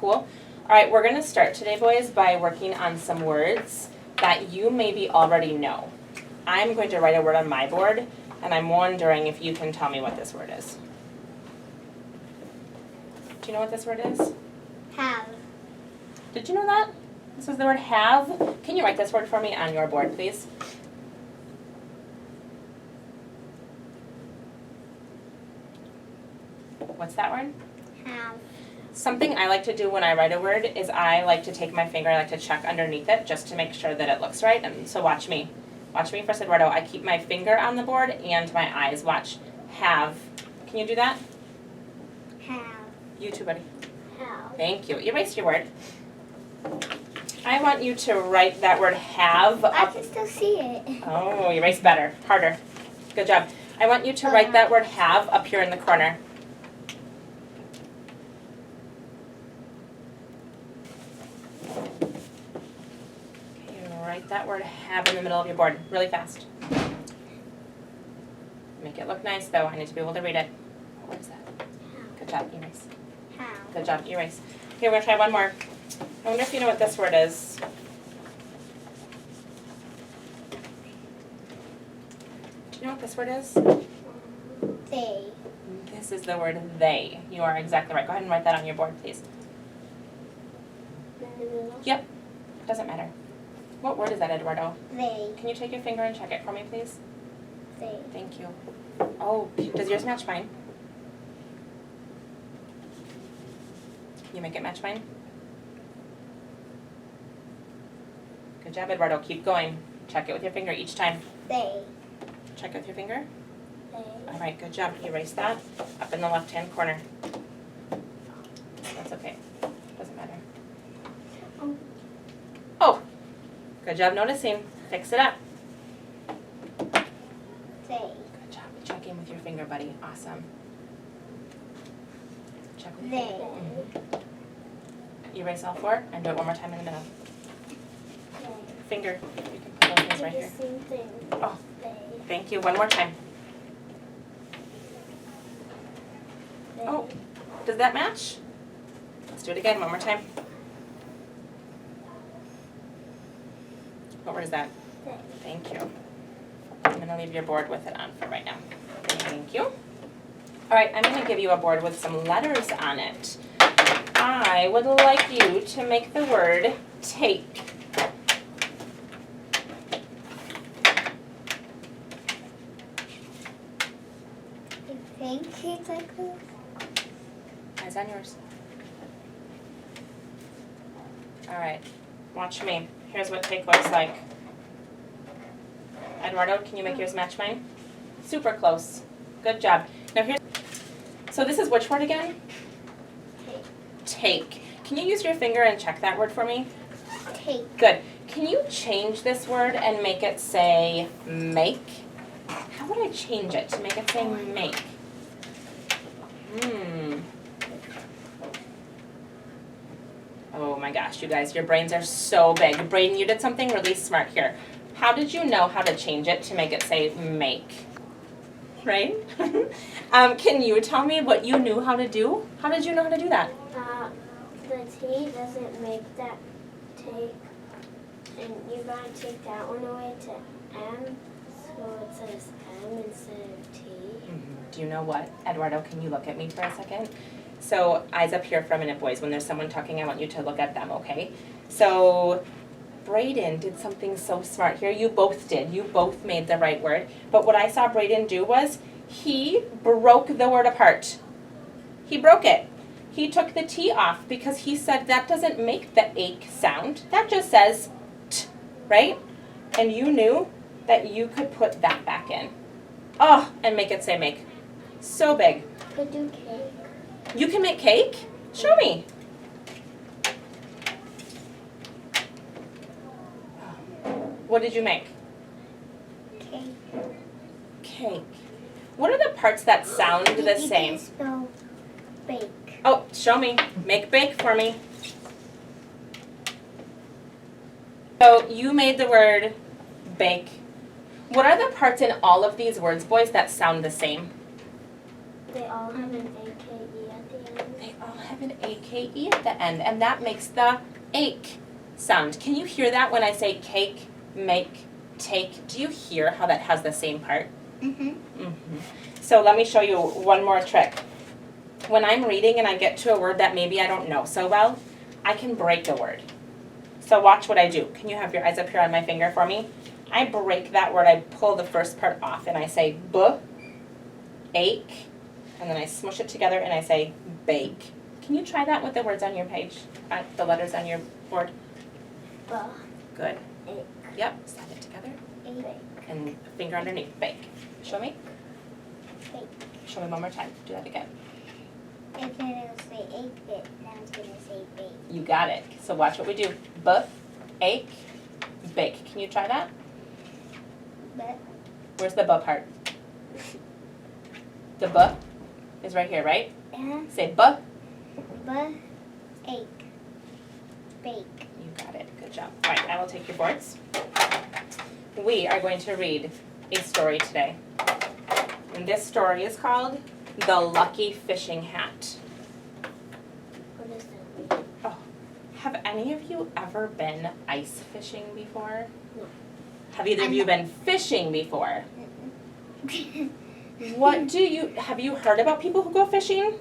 Cool. All right, we're going to start today, boys, by working on some words that you maybe already know. I'm going to write a word on my board, and I'm wondering if you can tell me what this word is. Do you know what this word is? Have. Did you know that? This is the word have. Can you write this word for me on your board, please? What's that word? Have. Something I like to do when I write a word is I like to take my finger, I like to check underneath it just to make sure that it looks right. And so watch me. Watch me for Eduardo. I keep my finger on the board and my eyes. Watch. Have. Can you do that? Have. You too, buddy. Have. Thank you. Erase your word. I want you to write that word have I up. can still see it. Oh, erase better. Harder. Good job. I want you to write that word have up here in the corner. Write that word have in the middle of your board really fast. Make it look nice though. I need to be able to read it. What is that? Good job, erase. Have. Good job, erase. Okay, we're gonna try one more. I wonder if you know what this word is. Do you know what this word is? They. This is the word they. You are exactly right. Go ahead and write that on your board, please. In the middle. Yep. Doesn't matter. What word is that, Eduardo? They. Can you take your finger and check it for me, please? They. Thank you. Oh, does yours match mine? Can you make it match mine? Good job, Eduardo. Keep going. Check it with your finger each time. They. Check it with your finger. They. All right, good job. Erase that up in the left-hand corner. That's okay. Doesn't matter. Oh. Oh, good job noticing. Fix it up. They. Good job. Checking with your finger, buddy. Awesome. Check with your They. finger. Erase all four and do it one more time in the middle. Finger. You can put those things right here. Same thing. Oh, They. thank you. One more time. They. Oh, does that match? Let's do it again. One more time. What word is that? They. Thank you. I'm going to leave your board with it on for right now. Thank you. All right, I'm going to give you a board with some letters on it. I would like you to make the word take. I think it's like this. Eyes on yours. All right, watch me. Here's what take looks like. Eduardo, can you make yours match mine? Super close. Good job. Now here's, so this is which word again? Take. Can you use your finger and check that word for me? Take. Good. Can you change this word and make it say make? How would I change it to make it say make? Oh my gosh, you guys, your brains are so big. Brayden, you did something really smart here. How did you know how to change it to make it say make? Right? Can you tell me what you knew how to do? How did you know how to do that? The T doesn't make that take, and you gotta take that one away to M, so it says M instead of T. Do you know what? Eduardo, can you look at me for a second? So, eyes up here for a minute, boys. When there's someone talking, I want you to look at them, okay? So, Brayden did something so smart here. You both did. You both made the right word. But what I saw Brayden do was he broke the word apart. He broke it. He took the T off because he said that doesn't make the ache sound. That just says t, right? And you knew that you could put that back in. Oh, and make it say make. So big. Could do cake. You can make cake? Show me. What did you make? Cake. Cake. What are the parts that sound the same? You can spell bake. Oh, show me. Make bake for me. So you made the word bake. What are the parts in all of these words, boys, that sound the same? They all have an AKE at the end. They all have an A-K-E at the end, and that makes the ache sound. Can you hear that when I say cake, make, take? Do you hear how that has the same part? So let me show you one more trick. When I'm reading and I get to a word that maybe I don't know so well, I can break a word. So watch what I do. Can you have your eyes up here on my finger for me? I break that word, I pull the first part off and I say ache, and then I smush it together and I say bake. Can you try that with the words on your page, the letters on your board? Good. Ache. Yep, slide it together Bake. and finger underneath, bake. Show me. Bake. Show me one more time. Do that again. And then it'll say ache bit, now it's gonna say bake. You got it. So watch what we do. Ache, bake. Can you try that? But Where's the part? The is right here, right? Say ache, bake. You got it. Good job. All right, I will take your boards. We are going to read a story today. And this story is called The Lucky Fishing Hat. What does that mean? Oh, have any of you ever been ice fishing before? No. Have either of you been fishing before? Have you heard about people who go fishing?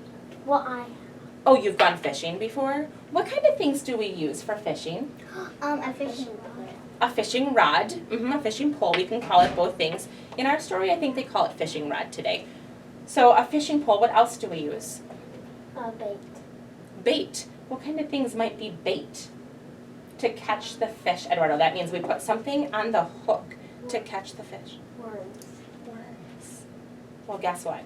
Well, Oh, you've gone fishing before? What kind of things do we use for fishing? a fishing rod. A fishing rod, a fishing pole, we can call it both things. In our story, I think they call it fishing rod today. So a fishing pole, what else do we use? Bait. Bait. What kind of things might be bait? To catch the fish, Eduardo. That means we put something on the hook to catch the fish. Worms. Well, guess what?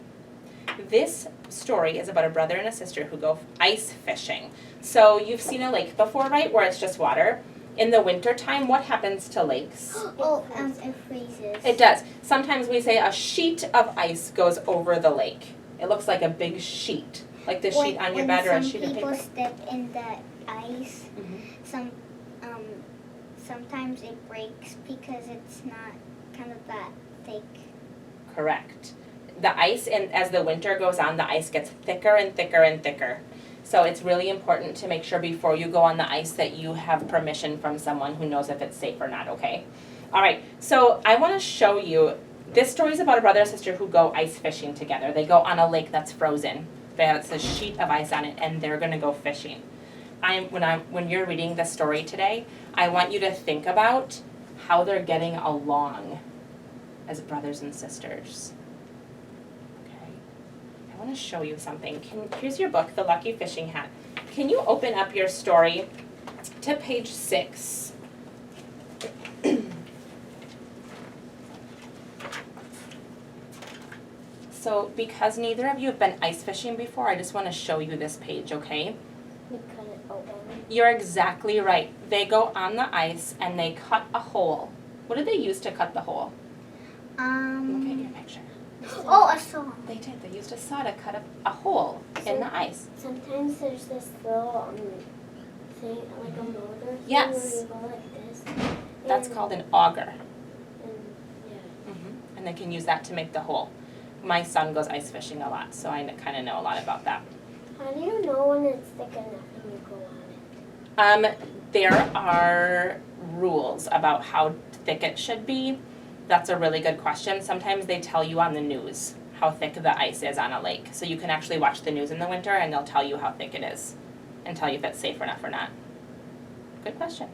This story is about a brother and a sister who go ice fishing. So you've seen a lake before, right, where it's just water. In the wintertime, what happens to lakes? It freezes. It does. Sometimes we say a sheet of ice goes over the lake. It looks like a big sheet, like the sheet on your bed or a sheet of paper. When some people step in the ice, sometimes it breaks because it's not kind of that thick. Correct. The ice, and as the winter goes on, the ice gets thicker and thicker and thicker. So it's really important to make sure before you go on the ice that you have permission from someone who knows if it's safe or not, okay? All right, so I want to show you, this story is about a brother and sister who go ice fishing together. They go on a lake that's frozen. There's a sheet of ice on it, and they're going to go fishing. When you're reading the story today, I want you to think about how they're getting along as brothers and sisters. I want to show you something. Here's your book, The Lucky Fishing Hat. Can you open up your story to page 6? So because neither of you have been ice fishing before, I just want to show you this page, okay? We cut it open. You're exactly right. They go on the ice and they cut a hole. What did they use to cut the hole? Look at your picture. A saw. They did. They used a saw to cut a hole in the ice. Sometimes there's this little thing, like a motor thing Yes. where you go like this. That's called an auger. And And they can use that to make the hole. My son goes ice fishing a lot, so I kind of know a lot about that. how do you know when it's thick enough and you go on it? There are rules about how thick it should be. That's a really good question. Sometimes they tell you on the news how thick the ice is on a lake. So you can actually watch the news in the winter and they'll tell you how thick it is and tell you if it's safe enough or not. Good question.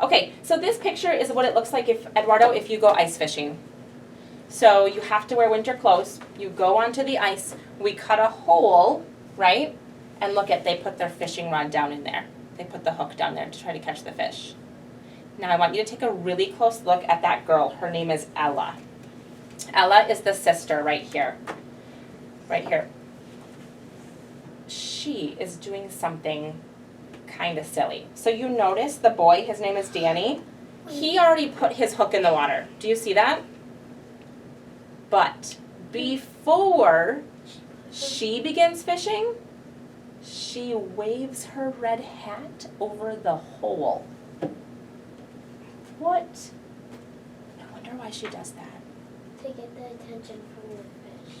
Okay, so this picture is what it looks like if you go ice fishing. So you have to wear winter clothes. You go onto the ice. We cut a hole, right? And they put their fishing rod down in there. They put the hook down there to try to catch the fish. Now I want you to take a really close look at that girl. Her name is Ella. Ella is the sister right here. Right here. She is doing something kind of silly. So you notice the boy, his name is Danny. He already put his hook in the water. Do you see that? But before she begins fishing, she waves her red hat over the hole. What? I wonder why she does that. To get the attention from the fish.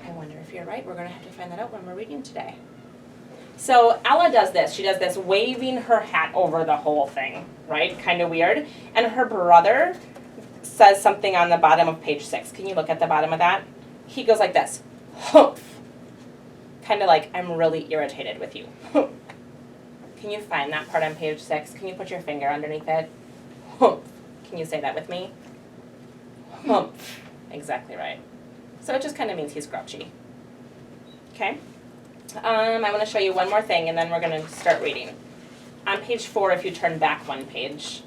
I wonder if you're right. We're going to have to find that out when we're reading today. So Ella does this. She does this waving her hat over the whole thing, right? Kind of weird. And her brother says something on the bottom of page 6. Can you look at the bottom of that? He goes like this. Humph. Kind of like, I'm really irritated with you. Humph. Can you find that part on page 6? Can you put your finger underneath it? Humph. Can you say that with me? Humph. Exactly right. So it just kind of means he's grouchy. Okay? I want to show you one more thing, and then we're going to start reading. On page 4, if you turn back one page.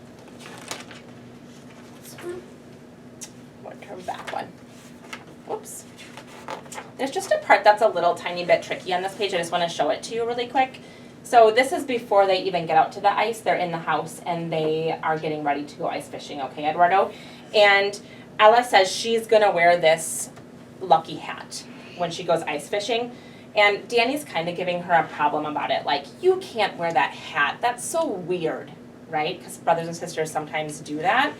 Or turn back one. Whoops. There's just a part that's a little tiny bit tricky on this page. I just want to show it to you really quick. So this is before they even get out to the ice. They're in the house, and they are getting ready to go ice fishing, okay, Eduardo? And Ella says she's going to wear this lucky hat when she goes ice fishing. And Danny's kind of giving her a problem about it. Like, you can't wear that hat. That's so weird, right? Because brothers and sisters sometimes do that.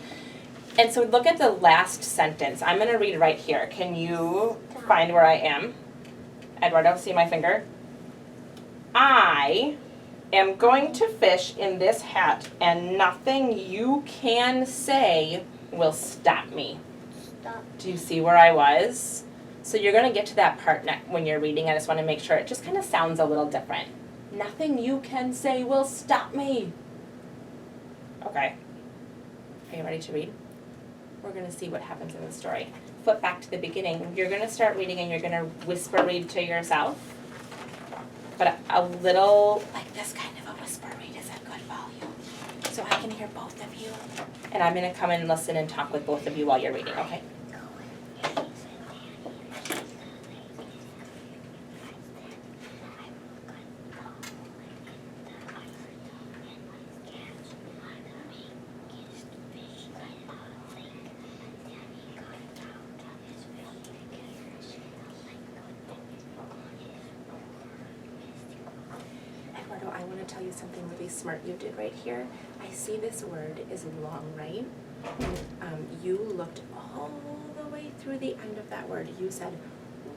And so look at the last sentence. I'm going to read right here. Can you find where I am? Eduardo, see my finger? I am going to fish in this hat, and nothing you can say will stop me. Stop. Do you see where I was? So you're going to get to that part when you're reading. I just want to make sure it just kind of sounds a little different. Nothing you can say will stop me. Okay. Are you ready to read? We're going to see what happens in the story. Flip back to the beginning. You're going to start reading, and you're going to whisper read to yourself. But a little, like this kind of a whisper read is a good volume. So I can hear both of you. And I'm going to come and listen and talk with both of you while you're reading, okay? I want to tell you something really smart you did right here. I see this word is long, right? And you looked all the way through the end of that word. You said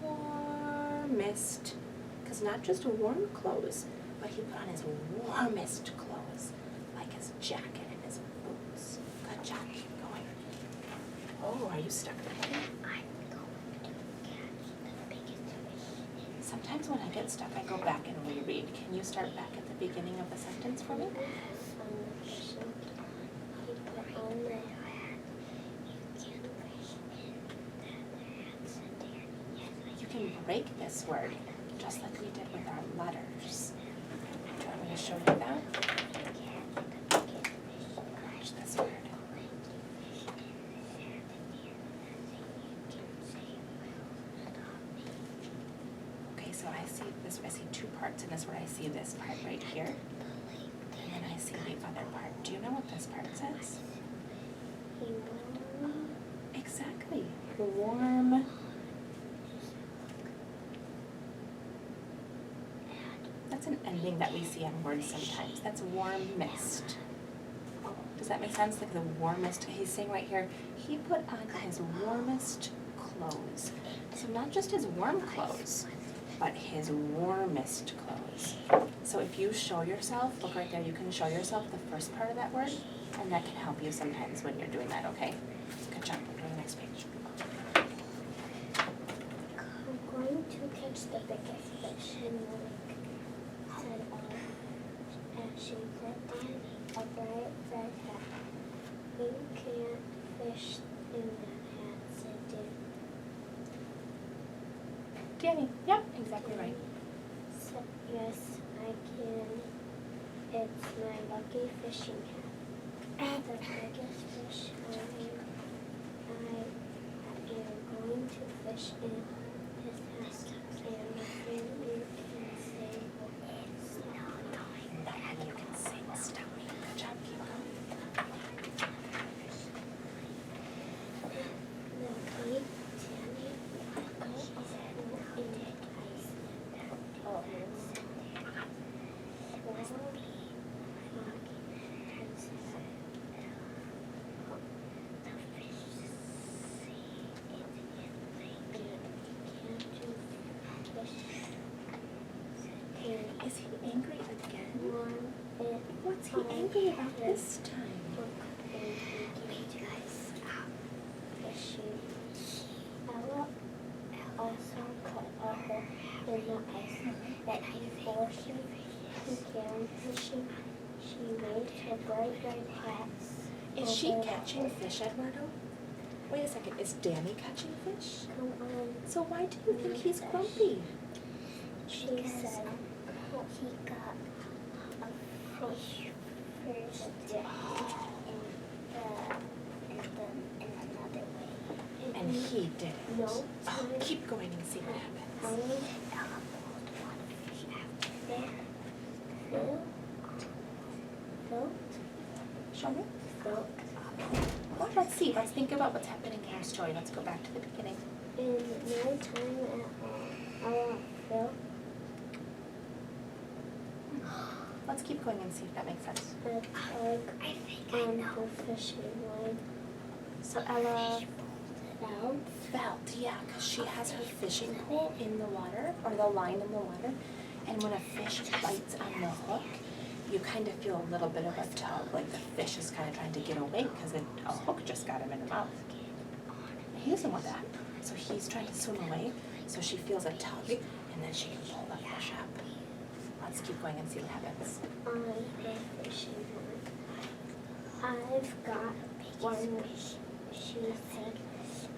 warmest, because not just warm clothes, but he put on his warmest clothes, like his jacket and his boots. Good job, keep going. Oh, are you stuck right here? Sometimes when I get stuck, I go back and reread. Can you start back at the beginning of the sentence for me? You can break this word, just like we did with our letters. Do you want me to show you that? Watch this word. So I see two parts in this word. I see this part right here, and then I see the other part. Do you know what this part says? Exactly. Warm. That's an ending that we see on words sometimes. That's warmest. Does that make sense? Like the warmest. He's saying right here, he put on his warmest clothes. So not just his warm clothes, but his warmest clothes. So if you show yourself, look right there, you can show yourself the first part of that word, and that can help you sometimes when you're doing that, okay? Good job. Go to the next page. I'm going to catch the biggest fish in the lake, said Ella, and she put on a bright red hat. You can't fish in that hat, said Danny, yep, exactly right. So, yes, I can. It's my lucky fishing hat. The biggest fish I am going to fish in this hat, and nothing you can say will stop me. Nothing you can say will stop me. Good job, keep going. thinking about this time? Fishing. Ella also cut a hole in the ice, but before she began fishing, she made her bright red hat. Is she catching fish, Eduardo? Wait a second, is Danny catching fish? Come on, So why do you think he's grumpy? she said. He got a fish first in another way. And he didn't. No. Oh, keep going and see what happens. Only Ella pulled one fish after there. Phil, Show me. Phil, Let's see. Let's think about what's happening in our story. Let's go back to the beginning. in no time at all, Ella, Phil, Let's keep going and see if that makes sense. a tug on her fishing line. So Ella Phil, felt, yeah, because she has her fishing pole in the water, or the line in the water, and when a fish bites on the hook, you kind of feel a little bit of a tug, like the fish is kind of trying to get away because a hook just got him in the mouth. He doesn't want that, so he's trying to swim away, so she feels a tug, and then she can pull the fish up. Let's keep going and see what happens. on her fishing line. I've got one, she said.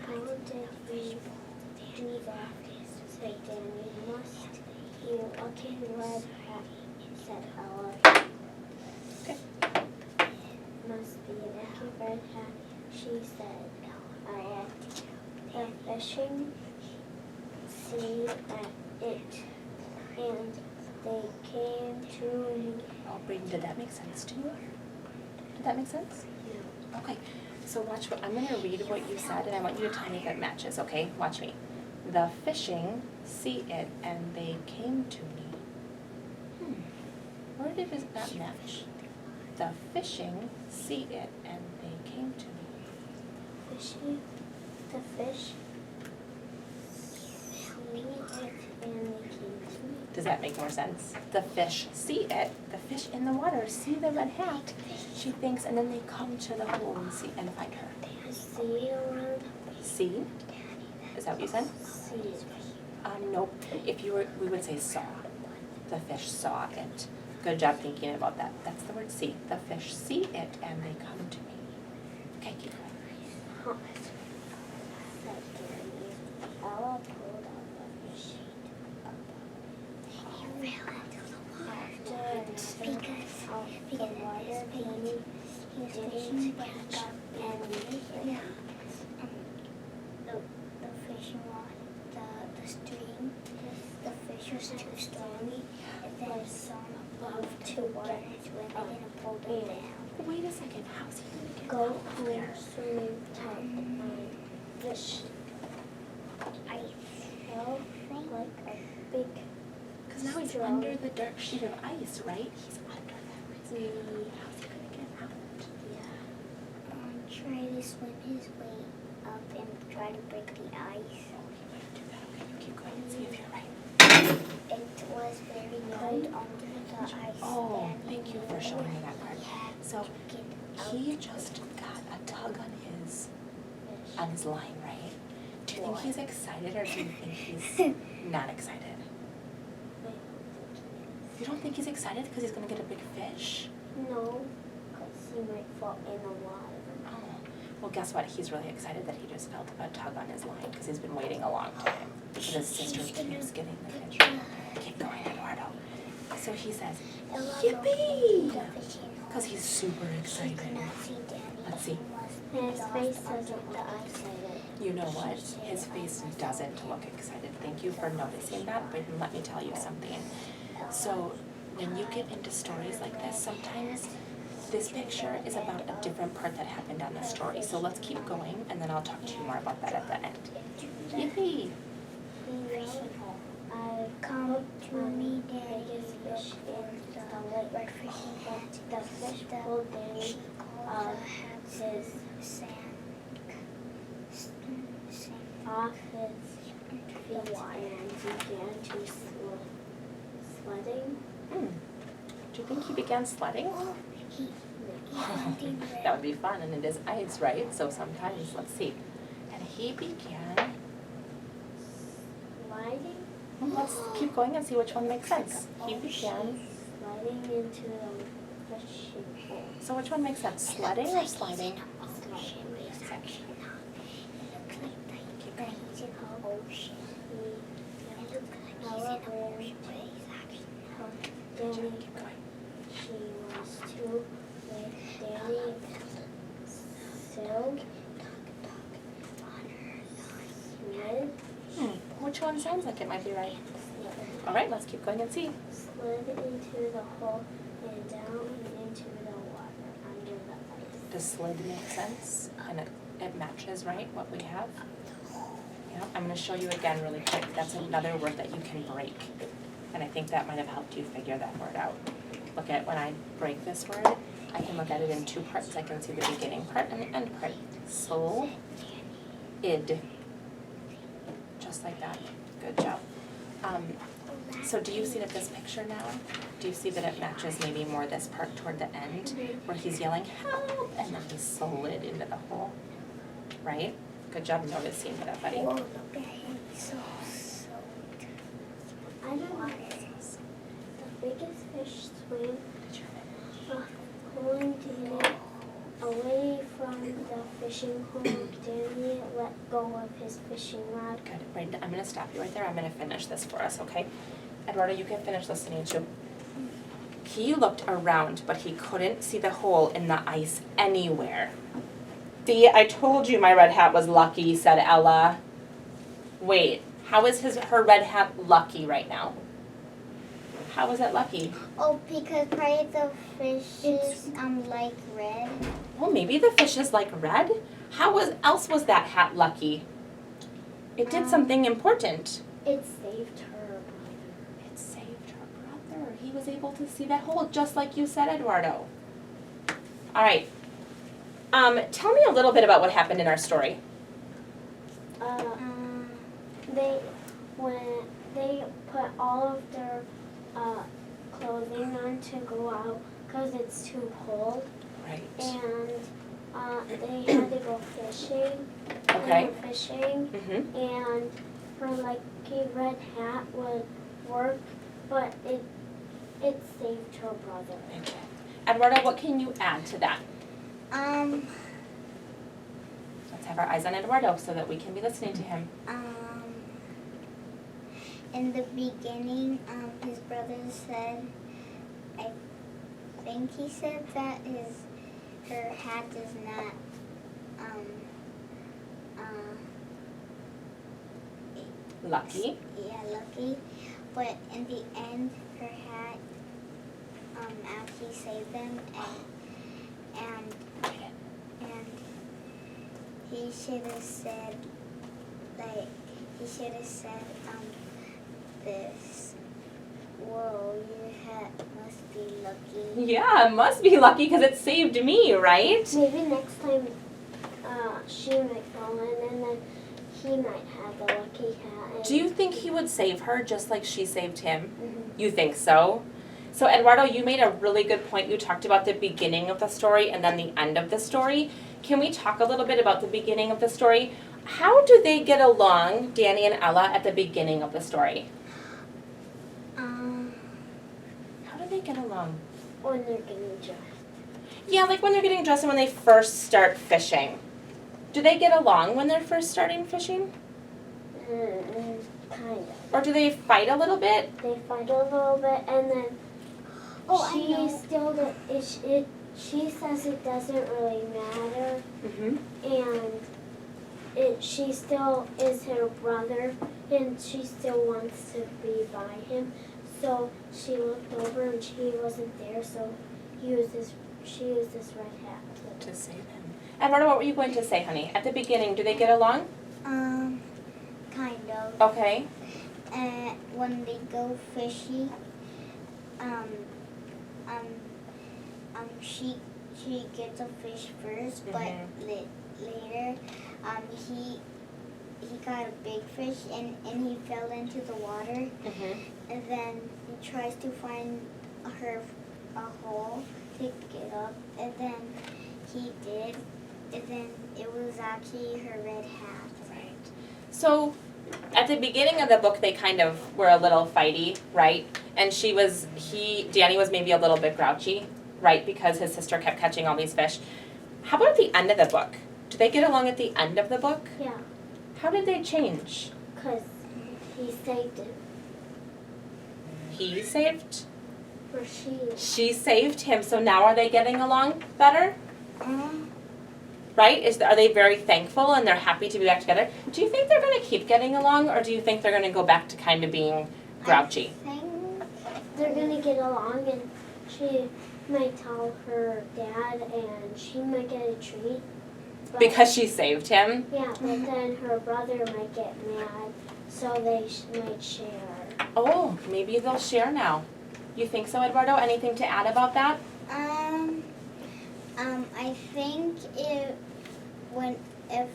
How did you do that? Said Danny. Must you lucky red hat, said Ella. Okay. Must be a lucky red hat, she said. Ella. The fishing see at it, and they came to me. Oh, Brayden, did that make sense to you? Did that make sense? Okay, so watch what, I'm gonna read what you said and I want you to tell me if it matches, okay? Watch me. The fishing see it and they came to me. Where did that match? The fishing see it and they came to me. Fishy, the fish see it and they came to me. Does that make more sense? The fish see it, the fish in the water see the red hat, she thinks, and then they come to the hole and see and find her. See around. See? Is that what you said? See. Nope. If you were, we would say saw. The fish saw it. Good job thinking about that. That's the word see. The fish see it and they come to me. Okay, keep going. Hot. Said Danny. Ella pulled out the fish. After the water, Danny didn't catch anything. The fishing rod, the string, the fish was too strong. Then some above to get it when they didn't pull it down. Wait a second. How's he gonna get Go out of there? home swimming time. Fish. I felt like a big. Because now he's straw. under the dark sheet of ice, right? He's under that. How's he gonna get out? Try to swim his way up and try to break the ice. Oh, he might do that. Okay, you keep going and see if you're right. It was very cold under the ice. Oh, and thank you for showing me that part. had So to get out he just got a tug on his line, right? Do you think he's excited or do you think he's not excited? You don't think he's excited because he's gonna get a big fish? No, because he might fall in the water. Oh, well, guess what? He's really excited that he just felt a tug on his line because he's been waiting a long time. But his sister keeps getting the fish. Keep going, Eduardo. So he says, yippee! Because he's super excited. Let's see. His face doesn't look excited. You know what? His face doesn't look excited. Thank you for noticing that, but let me tell you something. So when you get into stories like this, sometimes this picture is about a different part that happened on the story. So let's keep going, and then I'll talk to you more about that at the end. Yippee! I come to me, Daddy's fish in the lake. The fish pulled Danny his off his feet and began to sledding. Do you think he began sledding? That would be fun, and it is ice, right? So sometimes, let's see. And he began, Sliding. let's keep going and see which one makes sense. He began, Sliding into the fishing hole. so which one makes sense, sledding or sliding? Sliding. Keep going. Danny, Keep going. she wants to with Danny sailed slid Which one sounds like it might be right? All right, let's keep going and see. slid into the hole and down into the water under the ice. Does slid make sense? And it matches, right, what we have? Yeah, I'm gonna show you again really quick. That's another word that you can break. And I think that might have helped you figure that word out. Look at when I break this word, I can look at it in two parts. I can see the beginning part and the end part. So, id. Just like that. Good job. So do you see that this picture now? Do you see that it matches maybe more this part toward the end where he's yelling help and then he slid into the hole, right? Good job noticing that, buddy. Whoa, look at him, so soaked. I don't know. The biggest fish swam pulling Danny away from the fishing hole. Danny let go of his fishing rod. Good. Right, I'm gonna stop you right there. I'm gonna finish this for us, okay? Eduardo, you can finish listening too. He looked around, but he couldn't see the hole in the ice anywhere. See, I told you my red hat was lucky, said Ella. Wait, how is her red hat lucky right now? How is it lucky? Oh, because probably the fishes like red. Well, maybe the fish is like red. How else was that hat lucky? It did something important. It saved her brother. It saved her brother. He was able to see that hole just like you said, Eduardo. All right. Tell me a little bit about what happened in our story. They put all of their clothing on to go out because it's too cold, Right. and they had to go fishing. Okay. And fishing, Mm-hmm. and her lucky red hat would work, but it saved her brother. Eduardo, what can you add to that? Let's have our eyes on Eduardo so that we can be listening to him. In the beginning, his brother said, I think he said that her hat is not, Lucky. yeah, lucky. But in the end, her hat actually saved them, and he should have said, this, whoa, your hat must be lucky. Yeah, it must be lucky because it saved me, right? Maybe next time she might fall in, and then he might have the lucky hat. And Do you think he would save her just like she saved him? Mhm. You think so? So Eduardo, you made a really good point. You talked about the beginning of the story and then the end of the story. Can we talk a little bit about the beginning of the story? How do they get along, Danny and Ella, at the beginning of the story? How do they get along? When they're getting dressed. Yeah, like when they're getting dressed and when they first start fishing. Do they get along when they're first starting fishing? Kind of. Or do they fight a little bit? They fight a little bit, and then I know. she says it doesn't really matter, Mm-hmm. and she still is her brother, and she still wants to be by him. So she looked over and she wasn't there, so she used this red hat. To save him. Eduardo, what were you going to say, honey? At the beginning, do they get along? Kind of. Okay. When they go fishing, she gets a fish first, but later, he got a big fish and he fell into the water, Mm-hmm. and then he tries to find her a hole to get up. then he did, and then it was actually her red hat. Right. So, at the beginning of the book, they kind of were a little fighty, right? And Danny was maybe a little bit grouchy, right? Because his sister kept catching all these fish. How about at the end of the book? Do they get along at the end of the book? Yeah, How did they change? because he saved it. He saved? Or she. She saved him, so now are they getting along better? Um, Right? Are they very thankful and they're happy to be back together? Do you think they're going to keep getting along, or do you think they're going to go back to kind of being grouchy? I think They're gonna get along, and she might tell her dad, and she might get a treat. But, Because she saved him? yeah, but then her brother might get mad, so they might share. Oh, maybe they'll share now. You think so, Eduardo? Anything to add about that? I think if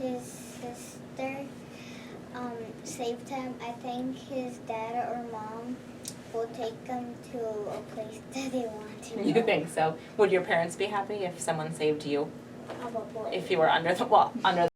his sister saved him, I think his dad or mom will take him to a place that they want to. You think so? Would your parents be happy if someone saved you? Probably. If you were under the